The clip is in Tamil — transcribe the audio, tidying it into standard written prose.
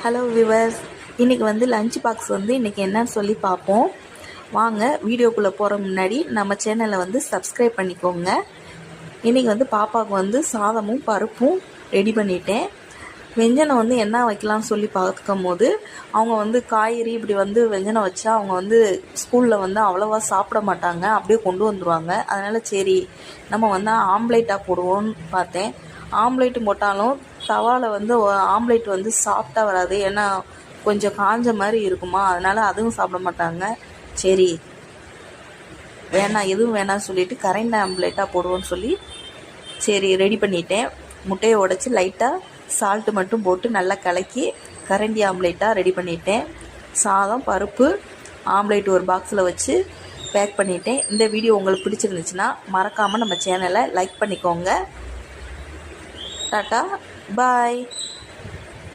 ஹலோ விவர்ஸ், இன்றைக்கி வந்து லஞ்ச் பாக்ஸ் வந்து இன்றைக்கி என்னன்னு சொல்லி பார்ப்போம். வாங்க வீடியோக்குள்ளே போகிற முன்னாடி நம்ம சேனலை வந்து சப்ஸ்கிரைப் பண்ணிக்கோங்க. இன்றைக்கி வந்து பாப்பாவுக்கு வந்து சாதமும் பருப்பும் ரெடி பண்ணிட்டேன். வெஞ்சனம் வந்து என்ன வைக்கலாம்னு சொல்லி பார்க்கும் போது அவங்க வந்து காய்கறி இப்படி வந்து வெஞ்சனம் வச்சா அவங்க வந்து ஸ்கூலில் வந்து அவ்வளோவா சாப்பிட மாட்டாங்க, அப்படியே கொண்டு வந்துடுவாங்க. அதனால் சரி நம்ம வந்து ஆம்லேட்டாக போடுவோன்னு பார்த்தேன். ஆம்லேட்டு போட்டாலும் தவாவில் வந்து ஆம்லேட் வந்து சாஃப்டாக வராது, ஏன்னா கொஞ்சம் காஞ்ச மாதிரி இருக்குமா, அதனால் அதுவும் சாப்பிட மாட்டாங்க. சரி வேணாம், எதுவும் வேணாம்னு சொல்லிவிட்டு கரண்ட் ஆம்லேட்டாக போடுவோன்னு சொல்லி சரி ரெடி பண்ணிட்டேன். முட்டையை உடச்சி லைட்டாக சால்ட்டு மட்டும் போட்டு நல்லா கலக்கி கரண்டி ஆம்லேட்டாக ரெடி பண்ணிட்டேன். சாதம் பருப்பு ஆம்லேட் ஒரு பாக்ஸில் வச்சு பேக் பண்ணிட்டேன். இந்த வீடியோ உங்களுக்கு பிடிச்சிருந்துச்சுன்னா மறக்காமல் நம்ம சேனலை லைக் பண்ணிக்கோங்க. டாட்டா பாய்.